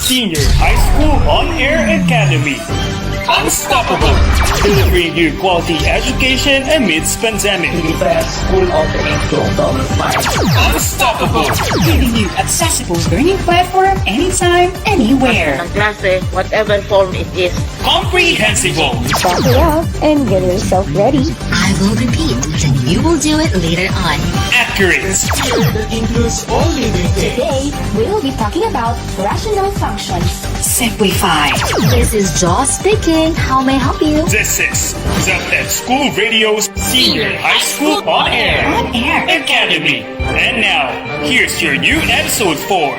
Senior High School On-Air Academy. Unstoppable! Delivering you quality education amidst pandemic. The best school offering total minds. Unstoppable! Giving you accessible learning platform anytime, anywhere. Ng klase, whatever form it is. Comprehensible! Buckle up and get yourself ready. I will repeat, and you will do it later on. Accurate! That includes all living things. Today, we will be talking about rational functions. Simplify. This is Jaws speaking. How may I help you? This is Zaptec School Radio's Senior High School On-Air Academy. And now, here's your new episode for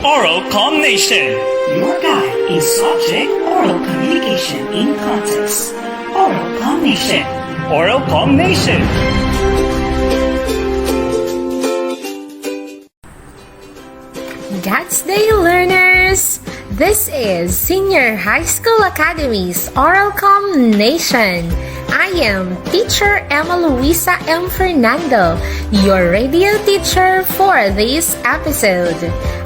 Oral Combination. Your guide in subject oral communication in context. Oral combination. Oral Combination. God's Day learners! This is Senior High School Academy's Oral Combination. I am Teacher Emma Luisa M. Fernando, your radio teacher for this episode.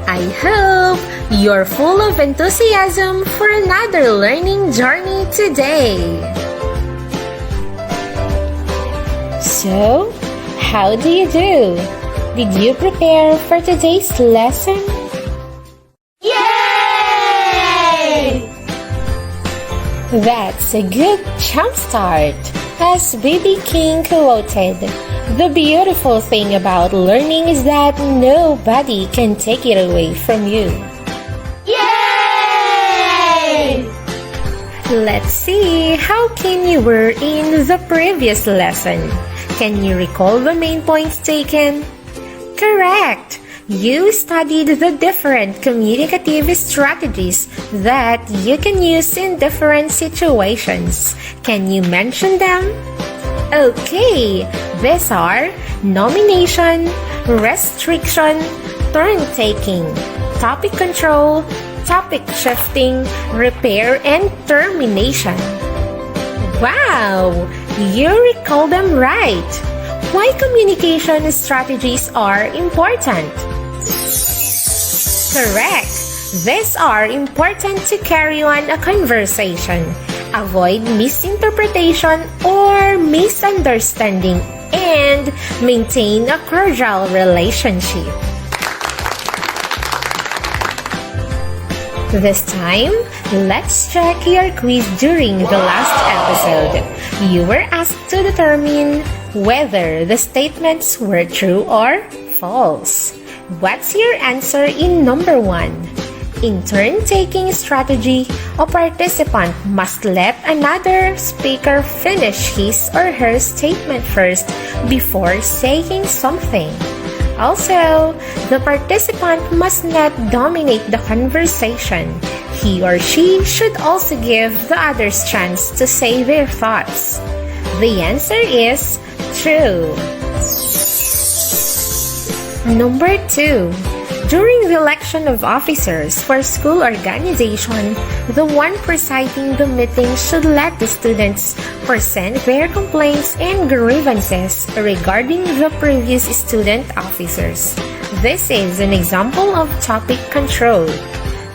I hope you're full of enthusiasm for another learning journey today. So, how do you do? Did you prepare for today's lesson? Yay! That's a good jumpstart. As B.B. King quoted, the beautiful thing about learning is that nobody can take it away from you. Yay! Let's see how keen you were in the previous lesson. Can you recall the main points taken? Correct! You studied the different communicative strategies that you can use in different situations. Can you mention them? Okay, these are nomination, restriction, turn-taking, topic control, topic shifting, repair, and termination. Wow! You recall them right! Why communication strategies are important? Correct! These are important to carry on a conversation, avoid misinterpretation or misunderstanding, and maintain a cordial relationship. This time, let's check your quiz during the last episode. You were asked to determine whether the statements were true or false. What's your answer in number 1? In turn-taking strategy, a participant must let another speaker finish his or her statement first before saying something. Also, the participant must not dominate the conversation. He or she should also give the others chance to say their thoughts. The answer is true. Number 2. During the election of officers for school organization, the one presiding the meeting should let the students present their complaints and grievances regarding the previous student officers. This is an example of topic control.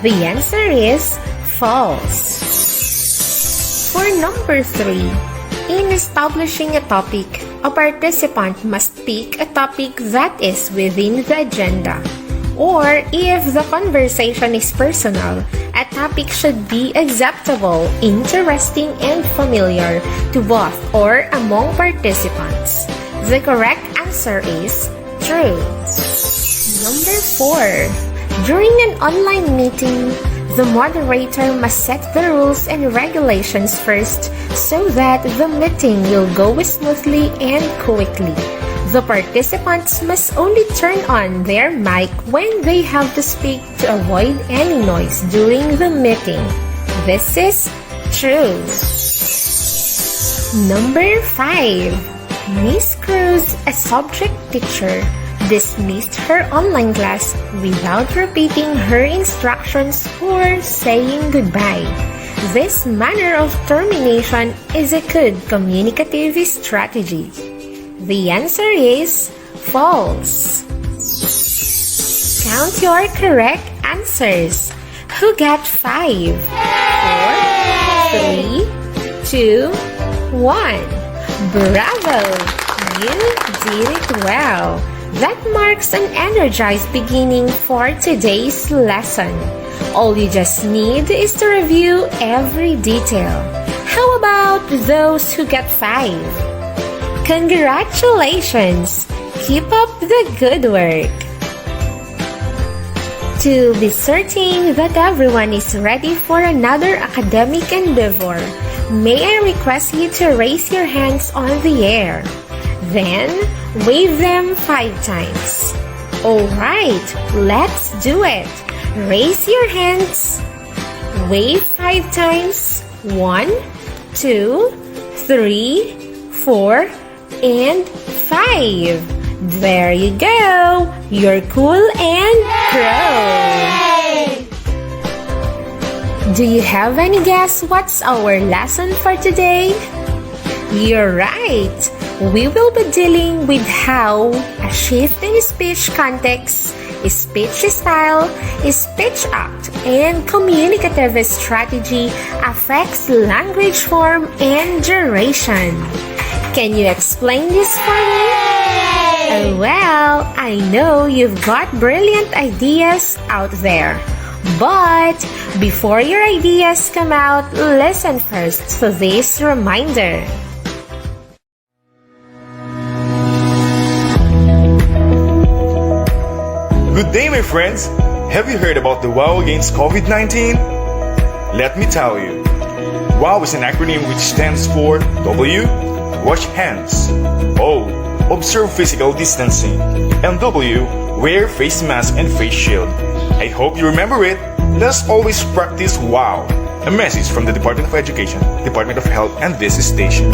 The answer is false. For number 3, in establishing a topic, a participant must pick a topic that is within the agenda. Or if the conversation is personal, a topic should be acceptable, interesting, and familiar to both or among participants. The correct answer is true. Number 4. During an online meeting, the moderator must set the rules and regulations first so that the meeting will go smoothly and quickly. The participants must only turn on their mic when they have to speak to avoid any noise during the meeting. This is true. Number 5. Miss Cruz, a subject teacher, dismissed her online class without repeating her instructions or saying goodbye. This manner of termination is a good communicative strategy. The answer is false. Count your correct answers. who got 5? 4, 3, 2, 1. Bravo! You did it well. That marks an energized beginning for today's lesson. All you just need is to review every detail. How about those who got 5? Congratulations! Keep up the good work. To be certain that everyone is ready for another academic endeavor, may I request you to raise your hands on the air. Then, wave them 5 times. Alright, let's do it. Raise your hands. Wave 5 times. 1, 2, 3, 4, and 5. There you go. You're cool and pro. Do you have any guess what's our lesson for today? You're right. We will be dealing with how a shift in speech context, speech style, speech act, and communicative strategy affects language form and duration. Can you explain this for me? Well, I know you've got brilliant ideas out there. But before your ideas come out, listen first to this reminder. Good day, my friends! Have you heard about the WOW against COVID-19? Let me tell you. WOW is an acronym which stands for W, wash hands, O, observe physical distancing, and W, wear face mask and face shield. I hope you remember it. Let's always practice WOW. A message from the Department of Education, Department of Health, and this station.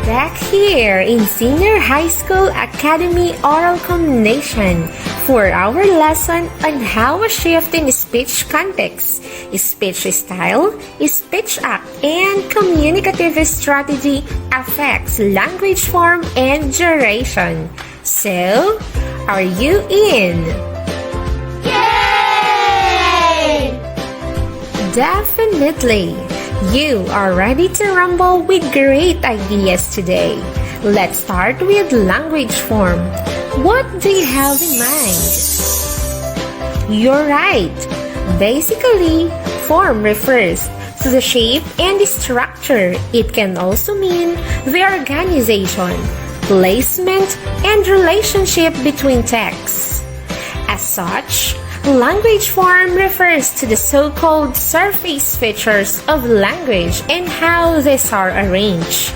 Back here in Senior High School Academy Oral Combination for our lesson on how a shift in speech context, speech style, speech act, and communicative strategy affects language form and duration. So, are you in? Yay! Definitely. You are ready to rumble with great ideas today. Let's start with language form. What do you have in mind? You're right. Basically, form refers to the shape and structure. It can also mean the organization, placement, and relationship between texts. As such, language form refers to the so-called surface features of language and how these are arranged.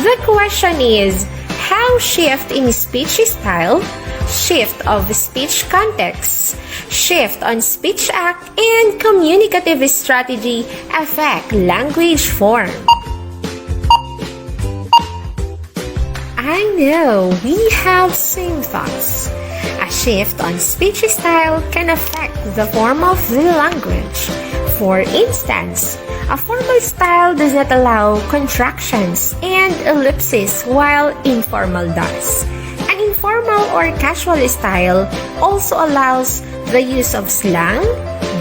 The question is, how shift in speech style, shift of speech context, shift on speech act, and communicative strategy affect language form? I know we have same thoughts. A shift on speech style can affect the form of the language. For instance, a formal style does not allow contractions and ellipses while informal does. An informal or casual style also allows the use of slang,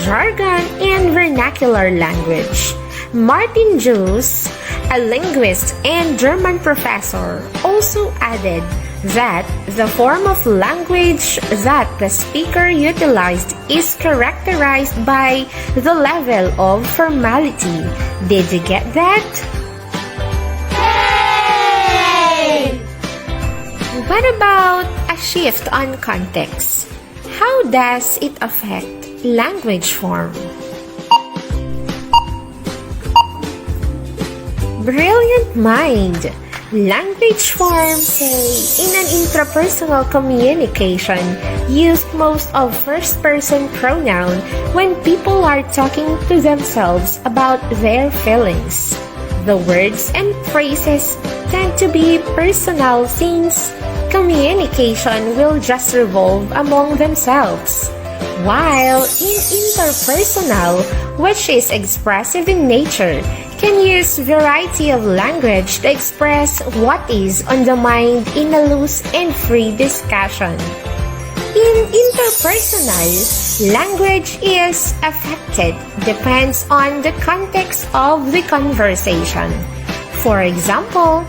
jargon, and vernacular language. Martin Joos, a linguist and German professor, also added that the form of language that the speaker utilized is characterized by the level of formality. Did you get that? Yay! What about a shift on context? How does it affect language form? Brilliant mind! Language forms say in an intrapersonal communication used most of first-person pronoun when people are talking to themselves about their feelings. The words and phrases tend to be personal since communication will just revolve among themselves. While in interpersonal, which is expressive in nature, can use variety of language to express what is on the mind in a loose and free discussion. In interpersonal, language is affected depends on the context of the conversation. For example,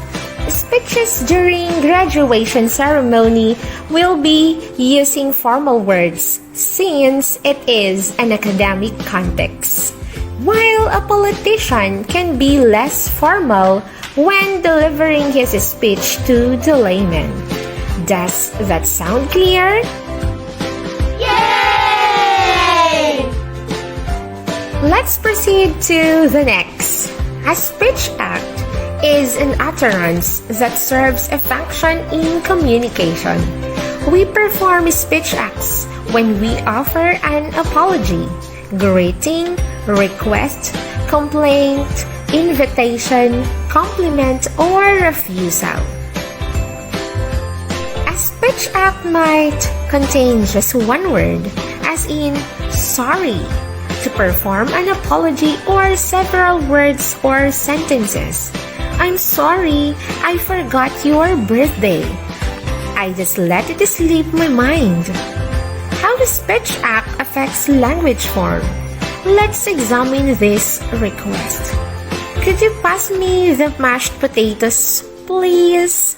speeches during graduation ceremony will be using formal words since it is an academic context, while a politician can be less formal when delivering his speech to the layman. Does that sound clear? Yay! Let's proceed to the next. A speech act is an utterance that serves a function in communication. We perform speech acts when we offer an apology, greeting, request, complaint, invitation, compliment, or refusal. A speech act might contain just one word, as in sorry, to perform an apology, or several words or sentences. I'm sorry, I forgot your birthday. I just let it slip my mind. How the speech act affects language form? Let's examine this request. Could you pass me the mashed potatoes, please?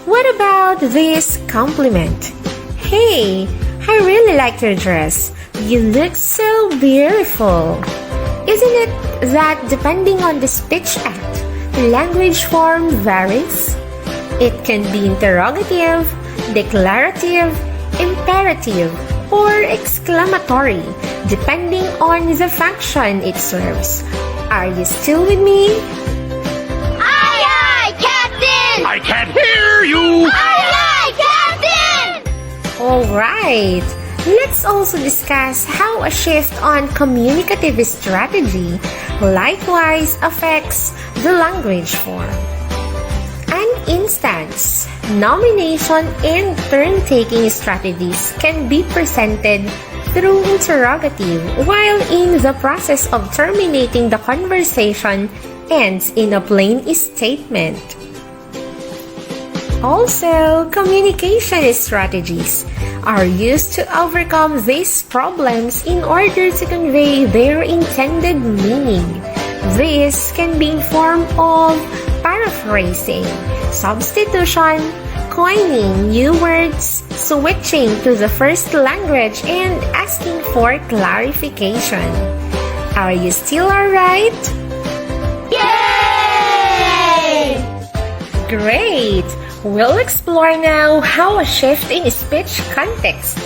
What about this compliment? Hey, I really like your dress. You look so beautiful. Isn't it that depending on the speech act, language form varies? It can be interrogative, declarative, imperative, or exclamatory, depending on the function it serves. Are you still with me? Aye, aye, Captain! I can't hear you! Aye, aye, Captain! Alright, let's also discuss how a shift on communicative strategy likewise affects the language form. An instance, nomination and turn-taking strategies can be presented through interrogative, while in the process of terminating the conversation ends in a plain statement. Also, communication strategies are used to overcome these problems in order to convey their intended meaning. This can be in form of paraphrasing, substitution, coining new words, switching to the first language, and asking for clarification. Are you still alright? Yay! Great! We'll explore now how a shift in speech context,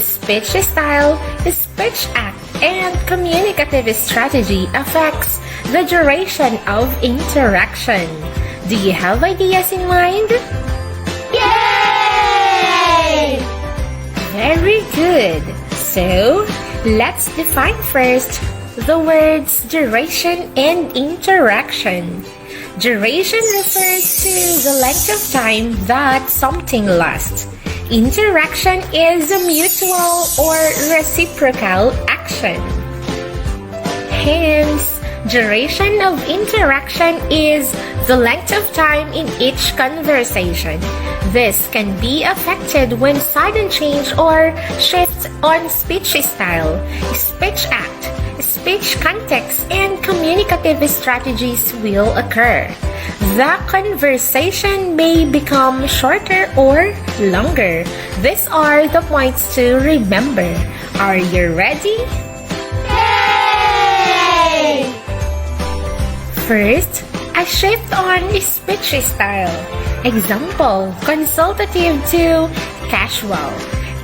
speech style, speech act, and communicative strategy affects the duration of interaction. Do you have ideas in mind? Yay! Very good. So, let's define first the words duration and interaction. Duration refers to the length of time that something lasts. Interaction is a mutual or reciprocal action. Hence, duration of interaction is the length of time in each conversation. This can be affected when sudden change or shift on speech style, speech act, speech context, and communicative strategies will occur. The conversation may become shorter or longer. These are the points to remember. Are you ready? Yay! First, a shift on speech style. Example, consultative to casual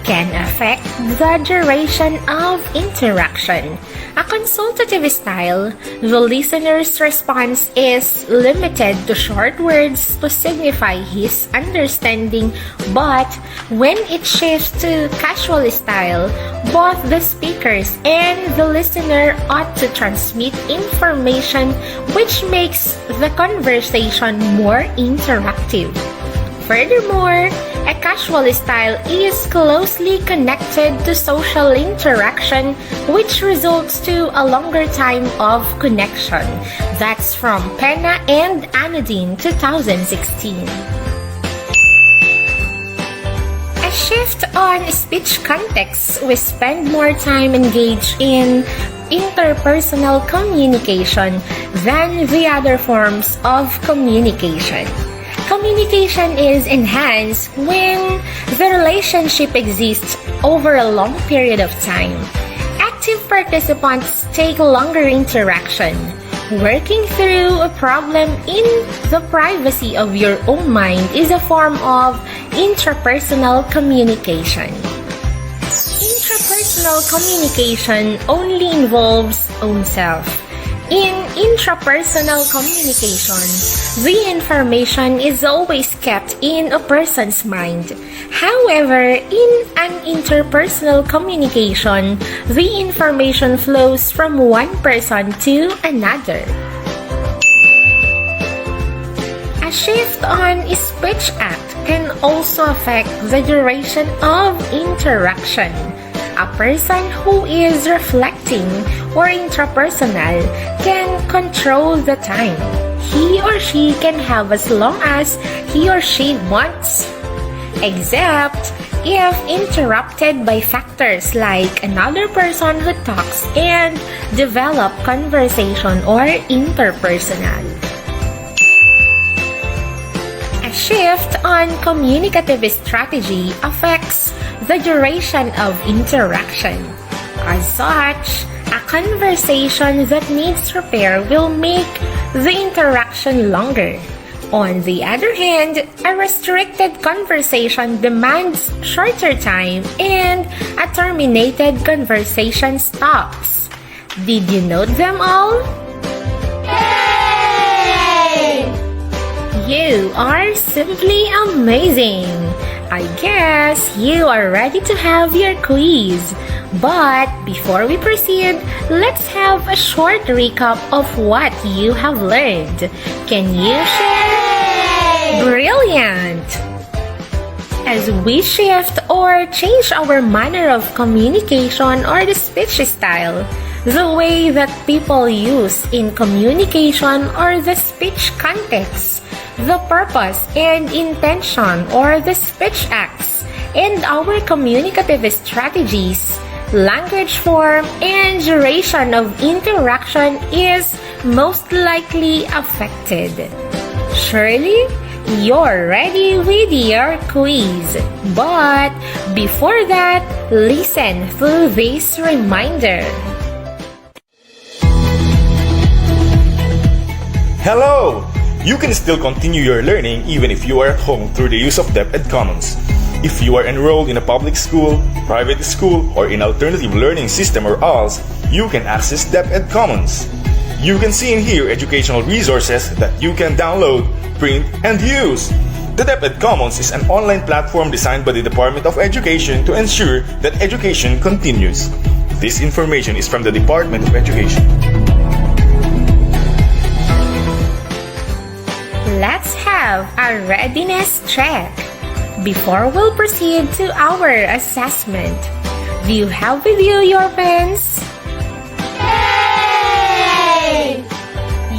can affect the duration of interaction. A consultative style, the listener's response is limited to short words to signify his understanding, but when it shifts to casual style, both the speakers and the listener ought to transmit information, which makes the conversation more interactive. Furthermore, a casual style is closely connected to social interaction, which results to a longer time of connection. That's from Pena and Anodine, 2016. A shift on speech context, we spend more time engaged in interpersonal communication than the other forms of communication. Communication is enhanced when the relationship exists over a long period of time. Active participants take longer interaction. Working through a problem in the privacy of your own mind is a form of intrapersonal communication. Interpersonal communication only involves own self. In intrapersonal communication, the information is always kept in a person's mind. However, in an interpersonal communication, the information flows from one person to another. A shift on speech act can also affect the duration of interaction. A person who is reflecting or intrapersonal can control the time. He or she can have as long as he or she wants, except if interrupted by factors like another person who talks and develop conversation or interpersonal. A shift on communicative strategy affects the duration of interaction. As such, a conversation that needs repair will make the interaction longer. On the other hand, a restricted conversation demands shorter time and a terminated conversation stops. Did you note them all? Yay! You are simply amazing! I guess you are ready to have your quiz. But before we proceed, let's have a short recap of what you have learned. Can you share? Brilliant! As we shift or change our manner of communication or the speech style, the way that people use in communication or the speech context, the purpose and intention or the speech acts, and our communicative strategies, language form, and duration of interaction is most likely affected. Surely, you're ready with your quiz. But before that, listen to this reminder. Hello! You can still continue your learning even if you are at home through the use of DepEd Commons. If you are enrolled in a public school, private school, or in alternative learning system or ALS, you can access DepEd Commons. You can see and hear educational resources that you can download, print, and use. The DepEd Commons is an online platform designed by the Department of Education to ensure that education continues. This information is from the Department of Education. Let's have a readiness check. Before we'll proceed to our assessment, do you have with you your pens? Yay!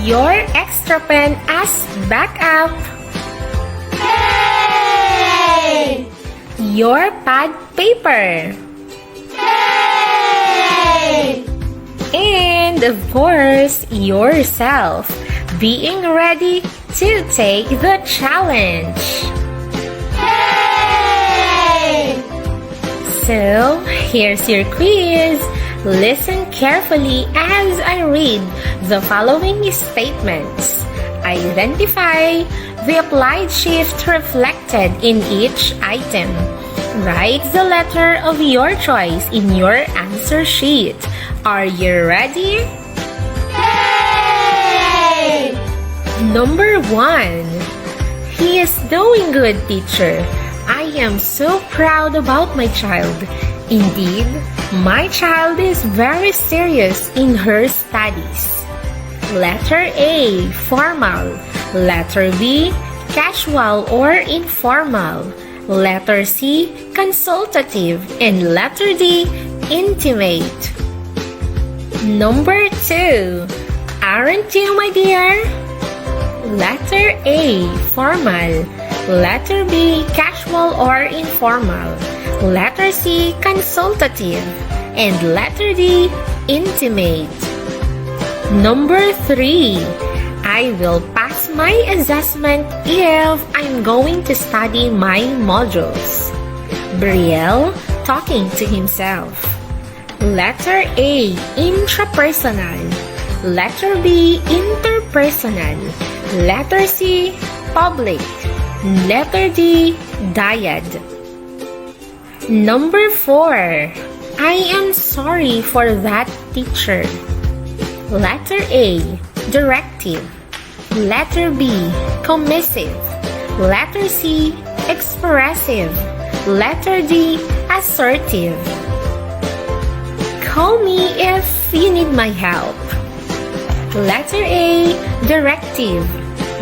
Your extra pen as backup? Yay! Your pad paper? Yay! And of course, yourself being ready to take the challenge. Yay! So, here's your quiz. Listen carefully as I read the following statements. Identify the applied shift reflected in each item. Write the letter of your choice in your answer sheet. Are you ready? Yay! Number 1. He is doing good, teacher. I am so proud about my child. Indeed, my child is very serious in her studies. Letter A, formal. Letter B, casual or informal. Letter C, consultative. And letter D, intimate. Number 2. Aren't you, my dear? Letter A, formal. Letter B, casual or informal. Letter C, consultative. And letter D, intimate. Number 3, I will pass my assessment if I'm going to study my modules. Brielle talking to himself. Letter A, intrapersonal. Letter B, interpersonal. Letter C, public. Letter D, dyad. Number 4, I am sorry for that teacher. Letter A, directive. Letter B, commissive. Letter C, expressive. Letter D, assertive. Call me if you need my help. Letter A, directive.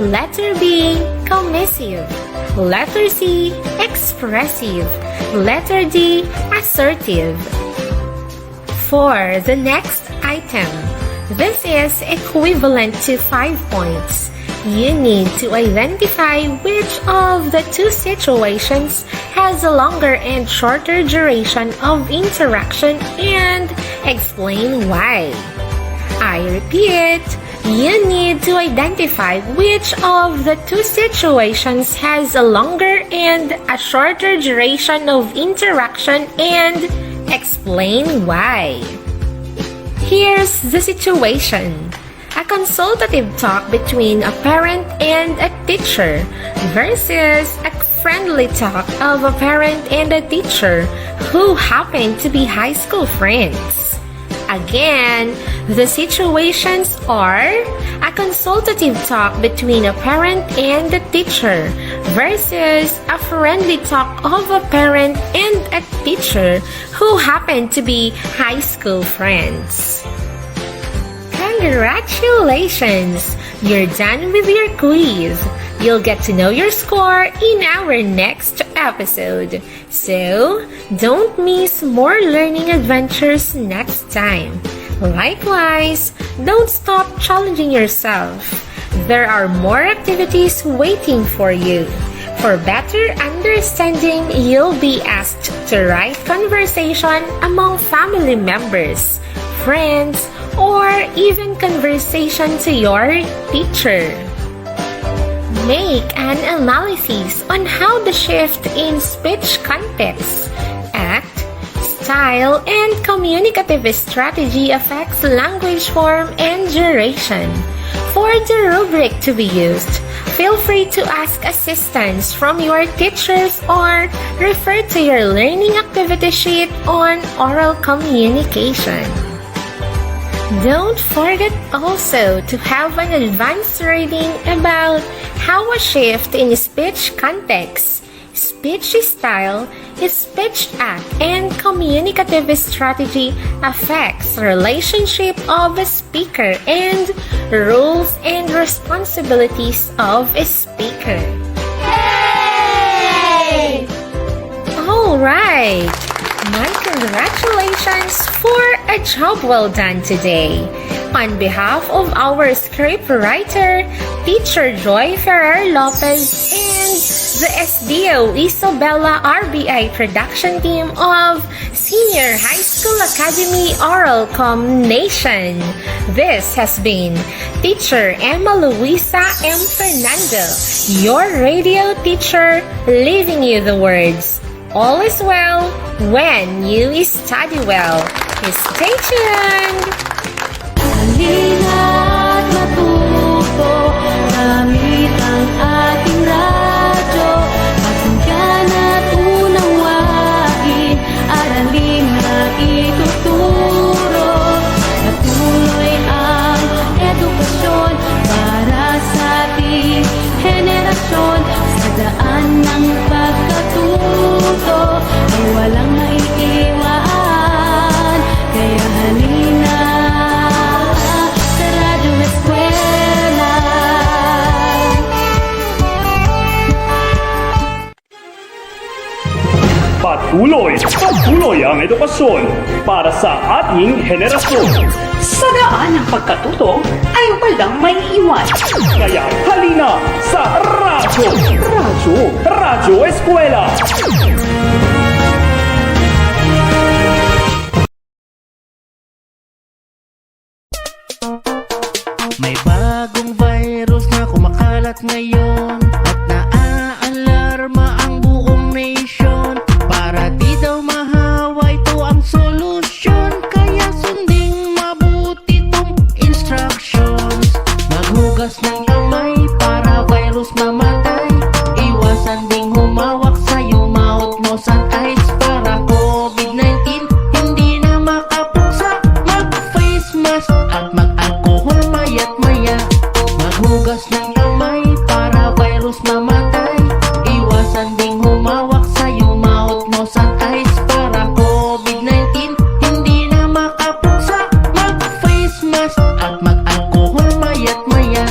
Letter B, commissive. Letter C, expressive. Letter D, assertive. For the next item, this is equivalent to 5 points. You need to identify which of the two situations has a longer and shorter duration of interaction and explain why. I repeat, you need to identify which of the two situations has a longer and a shorter duration of interaction and explain why. Here's the situation. A consultative talk between a parent and a teacher versus a friendly talk of a parent and a teacher who happen to be high school friends. Again, the situations are a consultative talk between a parent and a teacher versus a friendly talk of a parent and a teacher who happen to be high school friends. Congratulations! You're done with your quiz. You'll get to know your score in our next episode. So, don't miss more learning adventures next time. Likewise, don't stop challenging yourself. There are more activities waiting for you. For better understanding, you'll be asked to write conversation among family members, friends, or even conversation to your teacher. Make an analysis on how the shift in speech context, act, style, and communicative strategy affects language form and duration. For the rubric to be used, feel free to ask assistance from your teachers or refer to your learning activity sheet on oral communication. Don't forget also to have an advanced reading about how a shift in speech context, speech style, speech act, and communicative strategy affects relationship of a speaker and roles and responsibilities of a speaker. Yay! Alright! My congratulations for a job well done today. On behalf of our script writer, Teacher Joy Ferrer Lopez, and the SDO Isabela RBI production team of Senior High School Academy Oral Comm Nation, this has been Teacher Emma Luisa M. Fernando, your radio teacher, leaving you the words, all is well when you study well. Stay tuned! Halina't matuto, gamit ang ating radyo. Pakinggan at unawain, aralin na ituturo. Patuloy ang edukasyon para sa ating henerasyon. Sa daan ng pagkatuto ay walang maiiwan. Kaya halina sa Radyo Eskwela. Patuloy ang edukasyon para sa ating henerasyon. Sa daan ng pagkatuto ay walang may iwan. Kaya halina sa Radyo Eskwela. ngayon at naaalarma ang buong nation. Para di daw mahawa, ito ang solusyon. Kaya sunding mabuti tong instructions. Maghugas ng kamay para virus mamatay. Iwasan ding humawak sa iyong mouth, nose at eyes para COVID-19 hindi na makapuksa. Mag-face mask at mag-alcohol maya't maya. Maghugas ng kamay para virus mamatay. Iwasan ding humawak sa iyong mouth, nose at eyes para COVID-19 hindi na makapuksa. Mag-face mask at mag-alcohol maya't maya.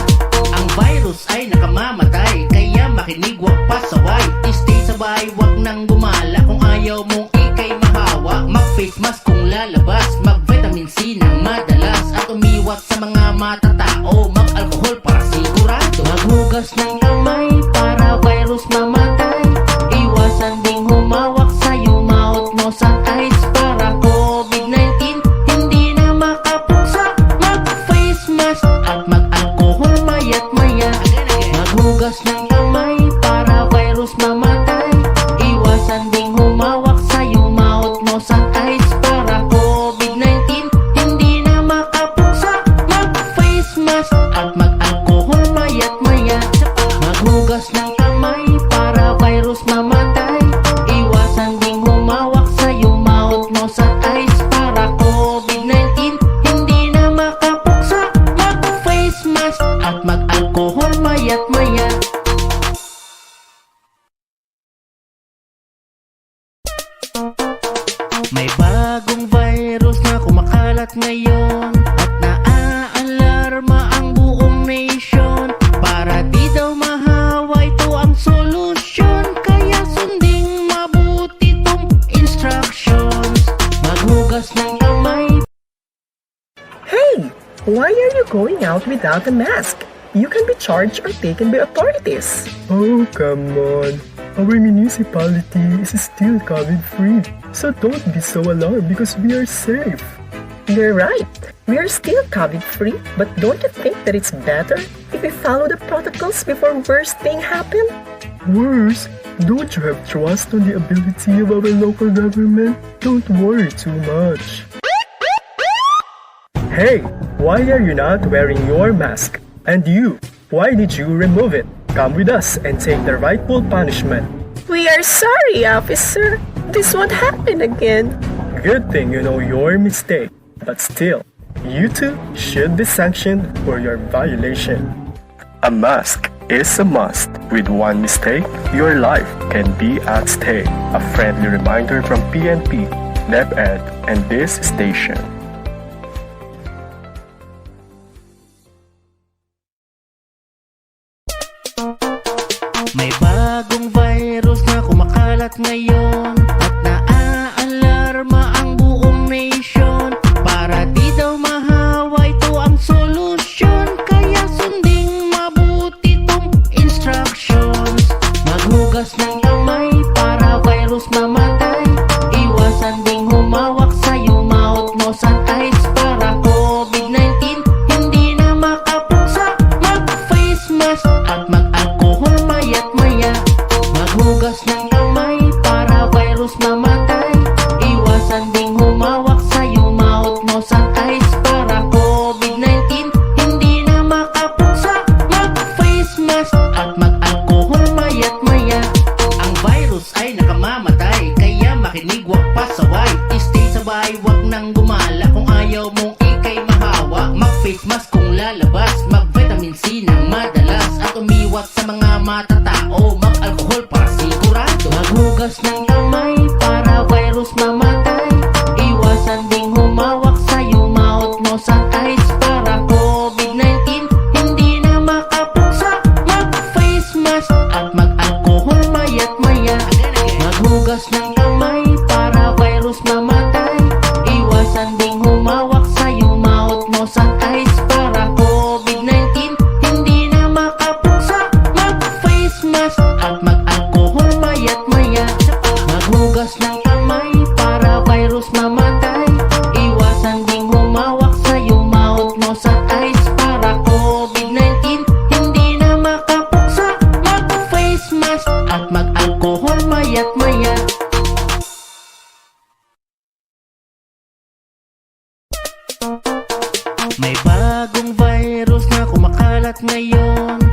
Ang virus ay nakamamatay, kaya makinig wag pasaway. Stay sa bahay, wag nang gumala. Kung ayaw mong ikay mahawa, mag-face mask kung lalabas. Mag-vitamin C ng madalas at umiwas sa mga matatao. Mag-alcohol para sigurado. Maghugas ng kamay para virus mamatay. Iwasan ding humawak sa iyong mouth, nose at eyes para COVID-19 hindi na makapuksa. Mag-face mask at mag-alcohol maya't maya. Maghugas ng kamay para virus mamatay. Iwasan ding humawak sa iyong mouth, nose at eyes para COVID-19 hindi na makapuksa. Mag-face mask at mag-alcohol maya't maya. Maghugas ng kamay para virus mamatay. Iwasan ding humawak sa iyong mouth, nose at eyes para COVID-19 hindi na makapuksa. Mag-face mask at mag-alcohol maya't maya. May bagong virus na kumakalat ngayon at naaalarma ang buong nation. Para di daw mahawa, ito ang solusyon. Kaya sunding mabuti tong instructions. Maghugas ng kamay. Hey! Why are you going out without a mask? You can be charged or taken by authorities. Oh, come on. Our municipality is still COVID-free. So don't be so alarmed because we are safe. You're right. We are still COVID-free, but don't you think that it's better if we follow the protocols before worst thing happen? Worse, don't you have trust on the ability of our local government? Don't worry too much. Hey, why are you not wearing your mask? And you, why did you remove it? Come with us and take the rightful punishment. We are sorry, officer. This won't happen again. Good thing you know your mistake. But still, you too should be sanctioned for your violation. A mask is a must. With one mistake, your life can be at stake. A friendly reminder from PNP, DepEd, and this station. May bagong virus na kumakalat ngayon at naaalarma ang buong nation. Para di daw mahawa, ito ang solusyon. Kaya sunding mabuti tong instructions. Maghugas ng kamay para virus mamatay. Iwasan ding humawak sa iyong mouth, nose at eyes para COVID-19 hindi na makapuksa. Mag-face mask at mag-alcohol maya't maya. Maghugas ng kamay para virus mamatay. Iwasan ding humawak sa iyong mouth, nose at eyes para COVID-19 hindi na makapuksa. Mag-face mask at mag-alcohol maya't maya. Ang virus ay nakamamatay, kaya makinig wag pasaway. Stay sa bahay, wag nang gumala. Kung ayaw mong ikay mahawa, mag-face mask kung lalabas. Mag-vitamin C ng madalas at umiwas sa mga matatao. Mag-alcohol para sigurado. Maghugas ng kamay para virus mamatay. Iwasan ding humawak sa iyong mouth, nose at eyes para COVID-19 hindi na makapuksa. Mag-face mask at mag-alcohol maya't maya. Maghugas ng kamay para virus mamatay. Iwasan ding humawak sa iyong mouth, nose at eyes para COVID-19 hindi na makapuksa. Mag-face mask at mag-alcohol maya't maya. Maghugas ng kamay para virus mamatay. Iwasan ding humawak sa iyong mouth, nose at eyes para COVID-19 hindi na makapuksa. May bagong virus na kumakalat ngayon.